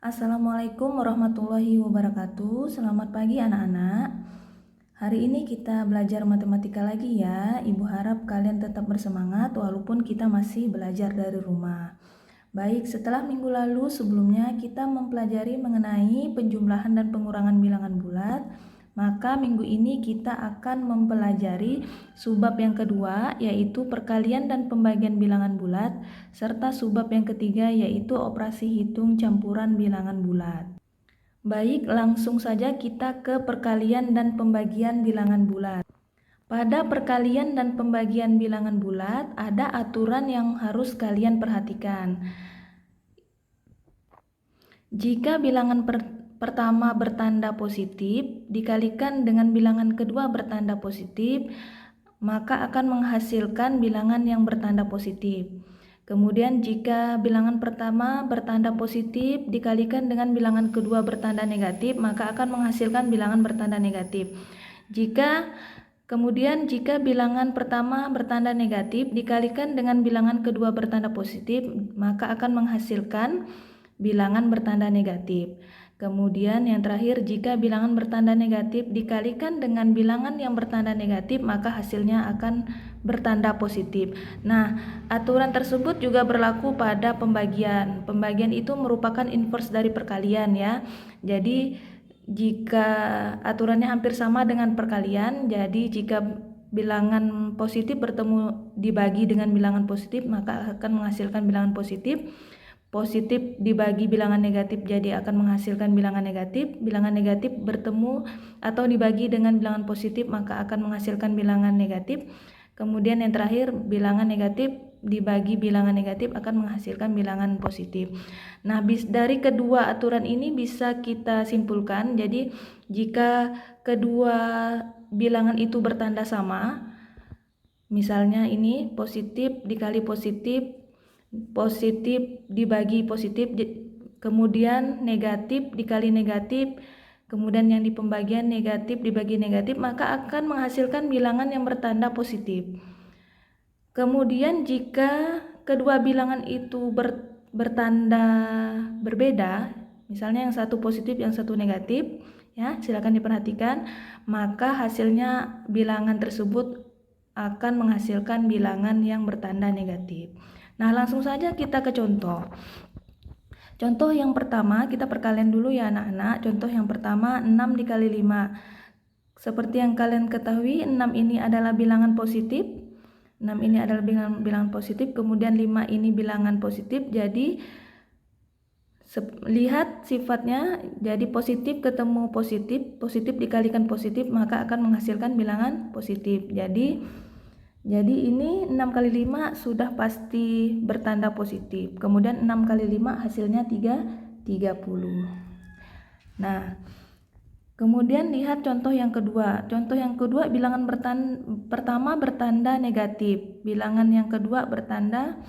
Assalamualaikum warahmatullahi wabarakatuh. Selamat pagi anak-anak. Hari ini kita belajar matematika lagi ya. Ibu harap kalian tetap bersemangat walaupun kita masih belajar dari rumah. Baik, setelah minggu lalu sebelumnya kita mempelajari mengenai penjumlahan dan pengurangan bilangan bulat. Maka minggu ini kita akan mempelajari subbab yang kedua, yaitu perkalian dan pembagian bilangan bulat, serta subbab yang ketiga, yaitu operasi hitung campuran bilangan bulat. Baik, langsung saja kita ke perkalian dan pembagian bilangan bulat. Pada perkalian dan pembagian bilangan bulat, ada aturan yang harus kalian perhatikan. Jika bilangan pertama bertanda positif dikalikan dengan bilangan kedua bertanda positif, maka akan menghasilkan bilangan yang bertanda positif. Kemudian jika bilangan pertama bertanda positif dikalikan dengan bilangan kedua bertanda negatif, maka akan menghasilkan bilangan bertanda negatif. Kemudian jika bilangan pertama bertanda negatif dikalikan dengan bilangan kedua bertanda positif, maka akan menghasilkan bilangan bertanda negatif. Kemudian yang terakhir, jika bilangan bertanda negatif dikalikan dengan bilangan yang bertanda negatif, maka hasilnya akan bertanda positif. Nah, aturan tersebut juga berlaku pada pembagian. Pembagian itu merupakan inverse dari perkalian ya. Jadi jika aturannya hampir sama dengan perkalian, jadi jika bilangan positif bertemu dibagi dengan bilangan positif, maka akan menghasilkan bilangan positif. Positif dibagi bilangan negatif jadi akan menghasilkan bilangan negatif. Bilangan negatif bertemu atau dibagi dengan bilangan positif maka akan menghasilkan bilangan negatif. Kemudian yang terakhir, bilangan negatif dibagi bilangan negatif akan menghasilkan bilangan positif. Nah, dari kedua aturan ini bisa kita simpulkan, jadi jika kedua bilangan itu bertanda sama, misalnya ini positif dikali positif, positif dibagi positif, kemudian negatif dikali negatif, kemudian yang di pembagian negatif dibagi negatif, maka akan menghasilkan bilangan yang bertanda positif. Kemudian jika kedua bilangan itu bertanda berbeda, misalnya yang satu positif yang satu negatif, ya silakan diperhatikan, maka hasilnya bilangan tersebut akan menghasilkan bilangan yang bertanda negatif. Nah, langsung saja kita ke contoh. Contoh yang pertama, kita perkalian dulu ya anak-anak. Contoh yang pertama, 6 dikali 5. Seperti yang kalian ketahui, 6 ini adalah bilangan positif. 6 ini adalah bilangan positif, kemudian 5 ini bilangan positif. Jadi, lihat sifatnya, jadi positif ketemu positif, positif dikalikan positif, maka akan menghasilkan bilangan positif. Jadi ini 6 kali 5 sudah pasti bertanda positif. Kemudian 6 kali 5 hasilnya 30. Nah, kemudian lihat contoh yang kedua. Contoh yang kedua, bilangan pertama bertanda negatif. Bilangan yang kedua bertanda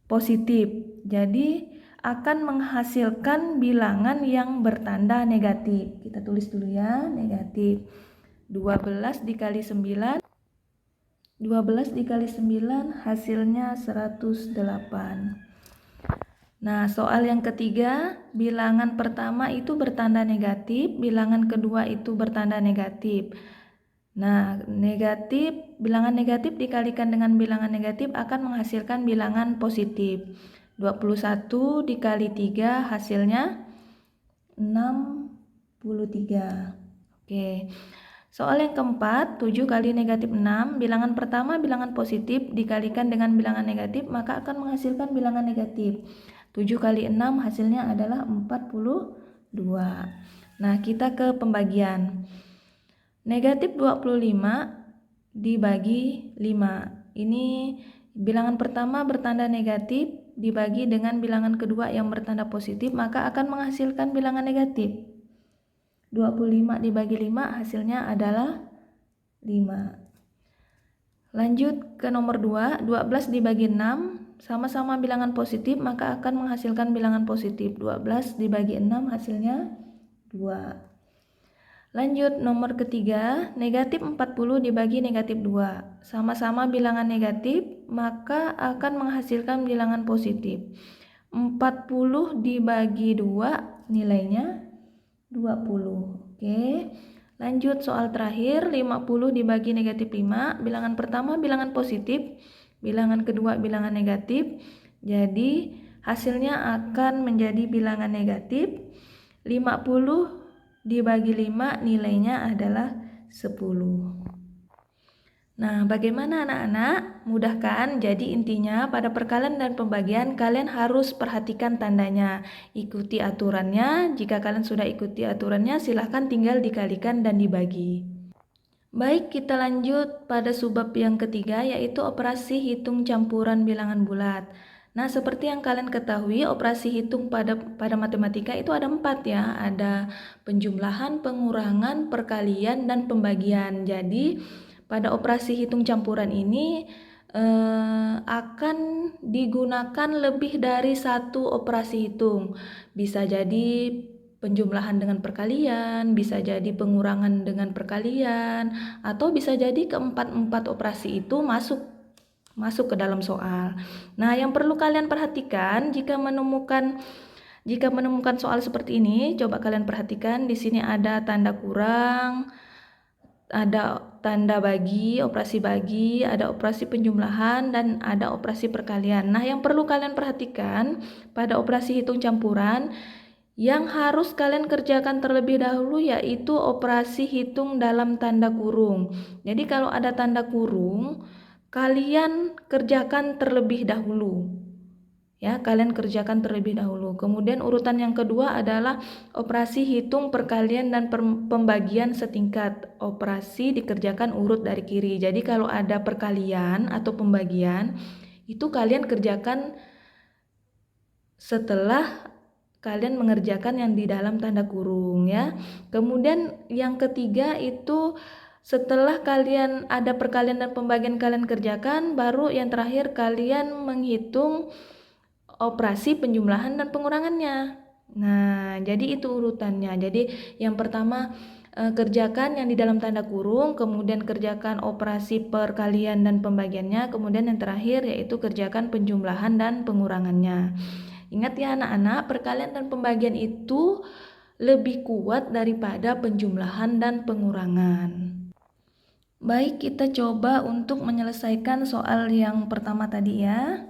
positif. Jadi akan menghasilkan bilangan yang bertanda negatif. Kita tulis dulu ya, negatif. 12 dikali 9. 12 dikali 9 hasilnya 108. Nah, soal yang ketiga, bilangan pertama itu bertanda negatif, bilangan kedua itu bertanda negatif. Nah, bilangan negatif dikalikan dengan bilangan negatif akan menghasilkan bilangan positif. 21 dikali 3 hasilnya 63. Oke. Soal yang keempat, 7 kali negatif 6, bilangan pertama bilangan positif dikalikan dengan bilangan negatif, maka akan menghasilkan bilangan negatif. 7 kali 6 hasilnya adalah 42. Nah, kita ke pembagian. Negatif 25 dibagi 5. Ini bilangan pertama bertanda negatif dibagi dengan bilangan kedua yang bertanda positif, maka akan menghasilkan bilangan negatif. 25 dibagi 5 hasilnya adalah 5. Lanjut ke nomor 2, 12 dibagi 6 sama-sama bilangan positif maka akan menghasilkan bilangan positif. 12 dibagi 6 hasilnya 2. Lanjut nomor ketiga, negatif 40 dibagi negatif 2. Sama-sama bilangan negatif maka akan menghasilkan bilangan positif. 40 dibagi 2 nilainya 20. Oke. Lanjut soal terakhir, 50 dibagi negatif 5. Bilangan pertama bilangan positif, bilangan kedua bilangan negatif. Jadi hasilnya akan menjadi bilangan negatif. 50 dibagi 5 nilainya adalah 10. Nah, bagaimana anak-anak? Mudah kan? Jadi intinya pada perkalian dan pembagian kalian harus perhatikan tandanya. Ikuti aturannya. Jika kalian sudah ikuti aturannya, silahkan tinggal dikalikan dan dibagi. Baik, kita lanjut pada subbab yang ketiga, yaitu operasi hitung campuran bilangan bulat. Nah, seperti yang kalian ketahui, operasi hitung pada matematika itu ada 4 ya. Ada penjumlahan, pengurangan, perkalian, dan pembagian. Jadi, pada operasi hitung campuran ini akan digunakan lebih dari satu operasi hitung. Bisa jadi penjumlahan dengan perkalian, bisa jadi pengurangan dengan perkalian, atau bisa jadi keempat-empat operasi itu masuk ke dalam soal. Nah, yang perlu kalian perhatikan jika menemukan soal seperti ini, coba kalian perhatikan di sini ada tanda kurang, ada tanda bagi, operasi bagi, ada operasi penjumlahan, dan ada operasi perkalian. Nah, yang perlu kalian perhatikan pada operasi hitung campuran, yang harus kalian kerjakan terlebih dahulu yaitu operasi hitung dalam tanda kurung. Jadi kalau ada tanda kurung, kalian kerjakan terlebih dahulu. Ya, kalian kerjakan terlebih dahulu. Kemudian urutan yang kedua adalah operasi hitung perkalian dan pembagian setingkat. Operasi dikerjakan urut dari kiri. Jadi kalau ada perkalian atau pembagian, itu kalian kerjakan setelah kalian mengerjakan yang di dalam tanda kurung ya. Kemudian yang ketiga itu setelah kalian ada perkalian dan pembagian kalian kerjakan, baru yang terakhir kalian menghitung operasi penjumlahan dan pengurangannya. Nah, jadi itu urutannya. Jadi yang pertama kerjakan yang di dalam tanda kurung, kemudian kerjakan operasi perkalian dan pembagiannya, kemudian yang terakhir yaitu kerjakan penjumlahan dan pengurangannya. Ingat ya anak-anak, perkalian dan pembagian itu lebih kuat daripada penjumlahan dan pengurangan. Baik, kita coba untuk menyelesaikan soal yang pertama tadi ya.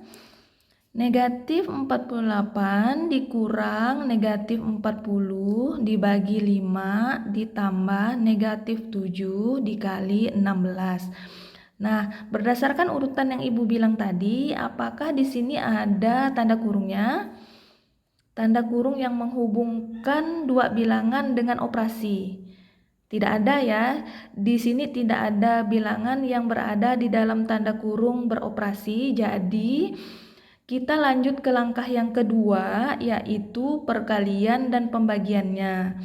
Negatif 48 dikurang negatif 40 dibagi 5 ditambah negatif 7 dikali 16. Nah, berdasarkan urutan yang Ibu bilang tadi, apakah di sini ada tanda kurungnya? Tanda kurung yang menghubungkan dua bilangan dengan operasi. Tidak ada ya. Di sini tidak ada bilangan yang berada di dalam tanda kurung beroperasi. Jadi kita lanjut ke langkah yang kedua, yaitu perkalian dan pembagiannya.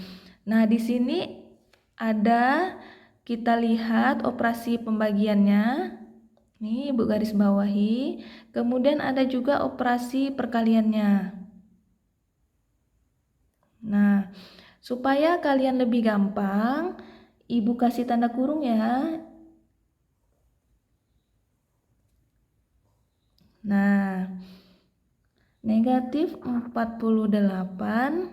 Nah, di sini ada, kita lihat operasi pembagiannya. Nih, Ibu garis bawahi. Kemudian ada juga operasi perkaliannya. Nah, supaya kalian lebih gampang, Ibu kasih tanda kurung ya. Nah, negatif 48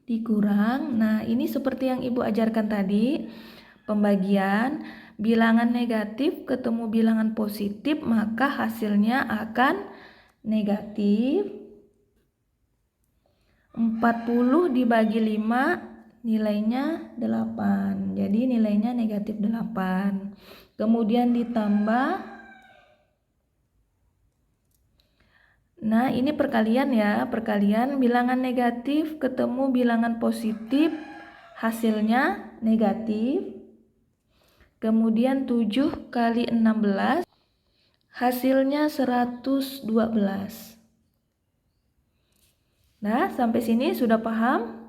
dikurang. Nah, ini seperti yang Ibu ajarkan tadi. Pembagian bilangan negatif ketemu bilangan positif, maka hasilnya akan negatif. 40 dibagi 5 nilainya 8. Jadi nilainya negatif 8. Kemudian ditambah. Nah, ini perkalian ya, perkalian bilangan negatif ketemu bilangan positif, hasilnya negatif. Kemudian 7 kali 16, hasilnya 112. Nah, sampai sini sudah paham?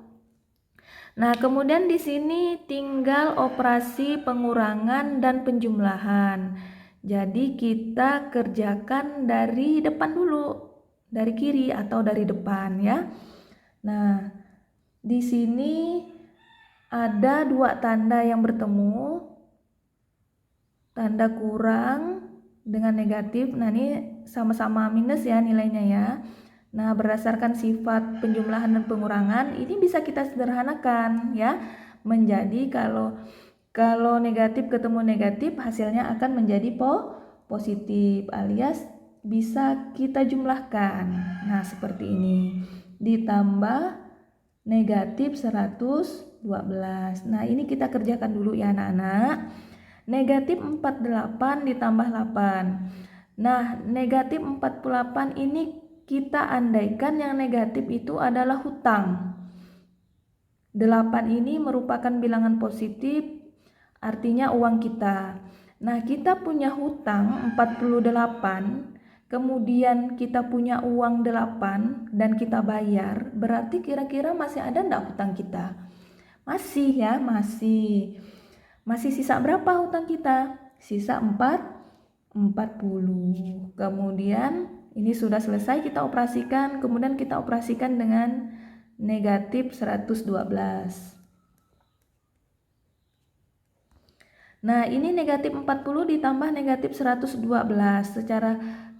Nah, kemudian di sini tinggal operasi pengurangan dan penjumlahan. Jadi kita kerjakan dari depan dulu. Dari kiri atau dari depan ya. Nah, di sini ada dua tanda yang bertemu. Tanda kurang dengan negatif. Nah, ini sama-sama minus ya nilainya ya. Nah, berdasarkan sifat penjumlahan dan pengurangan, ini bisa kita sederhanakan ya, menjadi kalau negatif ketemu negatif hasilnya akan menjadi positif, alias bisa kita jumlahkan. Nah, seperti ini. Ditambah negatif 112. Nah, ini kita kerjakan dulu ya anak-anak. Negatif 48 ditambah 8. Nah, negatif 48 ini kita andaikan yang negatif itu adalah hutang. 8 ini merupakan bilangan positif, artinya uang kita. Nah, kita punya hutang 48, kemudian kita punya uang 8 dan kita bayar, berarti kira-kira masih ada enggak hutang kita? Masih ya, masih. Masih sisa berapa hutang kita? Sisa 40. Kemudian ini sudah selesai kita operasikan, kemudian kita operasikan dengan negatif 112. Nah, ini negatif 40 ditambah negatif 112. Secara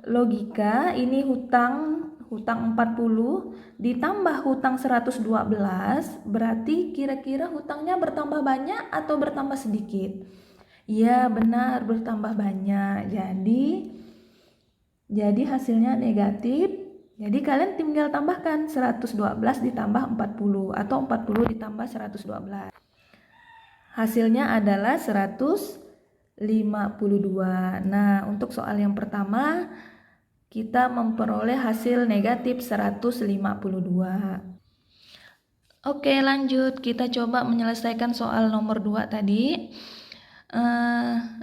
logika, ini hutang 40 ditambah hutang 112, berarti kira-kira hutangnya bertambah banyak atau bertambah sedikit? Ya, benar, bertambah banyak. Jadi hasilnya negatif. Jadi kalian tinggal tambahkan 112 ditambah 40 atau 40 ditambah 112. Hasilnya adalah 152. Nah, untuk soal yang pertama kita memperoleh hasil negatif 152. Oke, lanjut. Kita coba menyelesaikan soal nomor 2 tadi.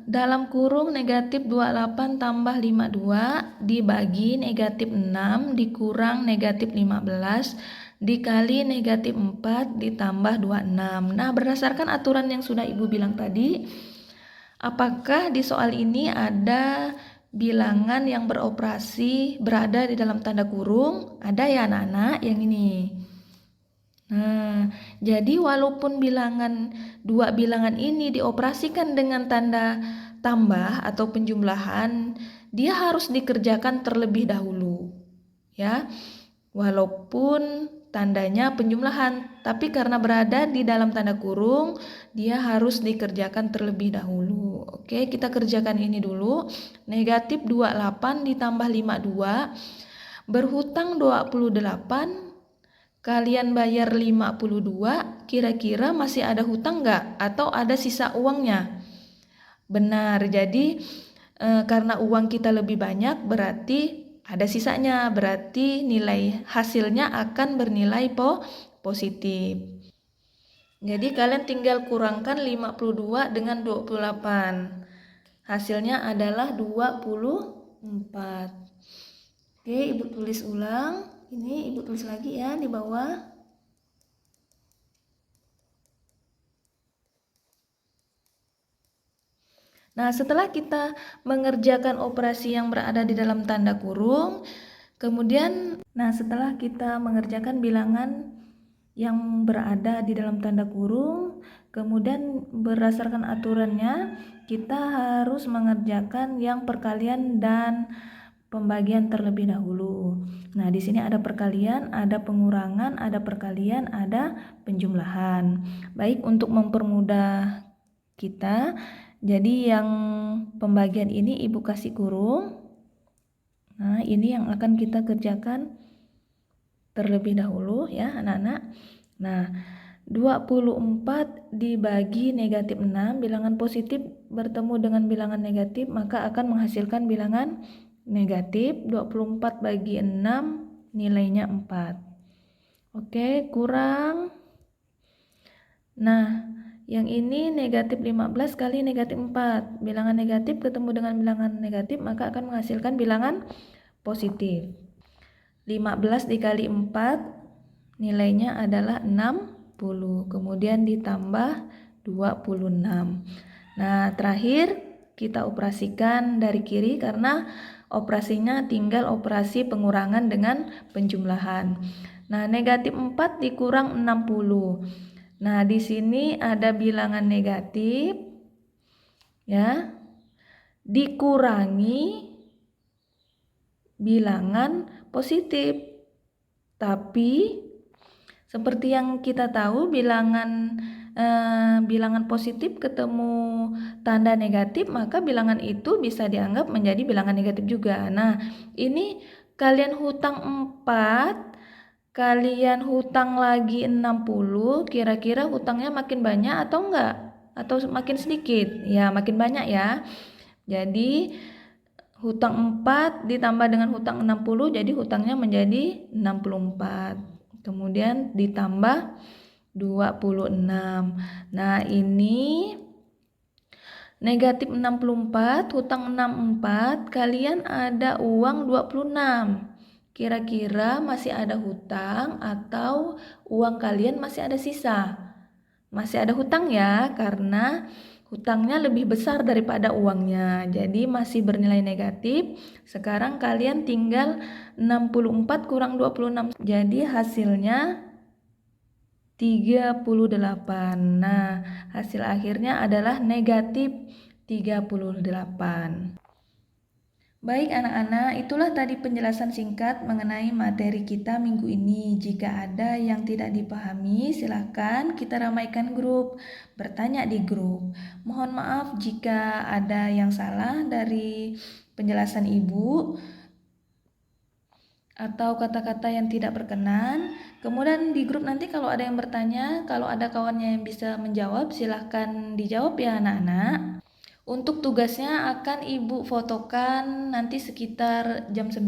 Dalam kurung negatif 28 tambah 52 dibagi negatif 6 dikurang negatif 15 dikali negatif 4 ditambah 26. Nah, berdasarkan aturan yang sudah Ibu bilang tadi, apakah di soal ini ada bilangan yang beroperasi berada di dalam tanda kurung? Ada ya anak-anak yang ini. Nah, jadi walaupun dua bilangan ini dioperasikan dengan tanda tambah atau penjumlahan, dia harus dikerjakan terlebih dahulu. Ya. Walaupun tandanya penjumlahan, tapi karena berada di dalam tanda kurung, dia harus dikerjakan terlebih dahulu. Oke, kita kerjakan ini dulu. Negatif 28 ditambah 52 berhutang 28. Kalian bayar 52, kira-kira masih ada hutang nggak? Atau ada sisa uangnya? Benar, jadi karena uang kita lebih banyak berarti ada sisanya, berarti nilai hasilnya akan bernilai positif. Jadi kalian tinggal kurangkan 52 dengan 28. Hasilnya adalah 24. Oke, Ibu tulis ulang. Ini Ibu tulis lagi ya di bawah. Nah, setelah kita mengerjakan operasi yang berada di dalam tanda kurung, setelah kita mengerjakan bilangan yang berada di dalam tanda kurung, kemudian berdasarkan aturannya, kita harus mengerjakan yang perkalian dan pembagian terlebih dahulu. Nah, di sini ada perkalian, ada pengurangan, ada perkalian, ada penjumlahan. Baik, untuk mempermudah kita, jadi yang pembagian ini Ibu kasih kurung. Nah, ini yang akan kita kerjakan terlebih dahulu ya, anak-anak. Nah, 24 dibagi negatif 6, bilangan positif bertemu dengan bilangan negatif, maka akan menghasilkan bilangan negatif. 24 bagi 6 nilainya 4. Oke, kurang. Nah, yang ini negatif 15 kali negatif 4. Bilangan negatif ketemu dengan bilangan negatif, maka akan menghasilkan bilangan positif. 15 dikali 4 nilainya adalah 60. Kemudian ditambah 26. Nah, terakhir kita operasikan dari kiri karena operasinya tinggal operasi pengurangan dengan penjumlahan. Nah, negatif 4 dikurang 60. Nah, di sini ada bilangan negatif ya, dikurangi bilangan positif. Tapi seperti yang kita tahu, bilangan positif ketemu tanda negatif, maka bilangan itu bisa dianggap menjadi bilangan negatif juga. Nah, ini kalian hutang 4, kalian hutang lagi 60, kira-kira hutangnya makin banyak atau enggak? Atau makin sedikit? Ya, makin banyak ya. Jadi hutang 4 ditambah dengan hutang 60, jadi hutangnya menjadi 64. Kemudian ditambah 26. Nah, ini negatif 64, hutang 64, kalian ada uang 26. Kira-kira masih ada hutang atau uang kalian masih ada sisa? Masih ada hutang ya, karena hutangnya lebih besar daripada uangnya. Jadi masih bernilai negatif. Sekarang kalian tinggal 64 kurang 26. Jadi hasilnya 38. Nah, hasil akhirnya adalah negatif 38. Baik anak-anak, itulah tadi penjelasan singkat mengenai materi kita minggu ini. Jika ada yang tidak dipahami, silakan kita ramaikan grup, bertanya di grup. Mohon maaf jika ada yang salah dari penjelasan Ibu atau kata-kata yang tidak berkenan. Kemudian di grup nanti kalau ada yang bertanya, kalau ada kawannya yang bisa menjawab, silahkan dijawab ya anak-anak. Untuk tugasnya akan Ibu fotokan nanti sekitar jam 9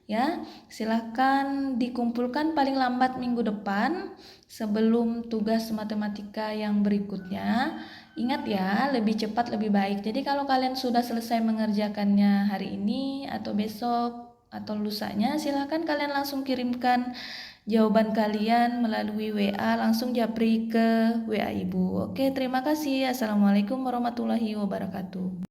ya. Silahkan dikumpulkan paling lambat minggu depan sebelum tugas matematika yang berikutnya. Ingat ya, lebih cepat lebih baik. Jadi kalau kalian sudah selesai mengerjakannya hari ini atau besok atau lusanya, silahkan kalian langsung kirimkan jawaban kalian melalui WA, langsung japri ke WA Ibu. Oke, terima kasih. Assalamualaikum warahmatullahi wabarakatuh.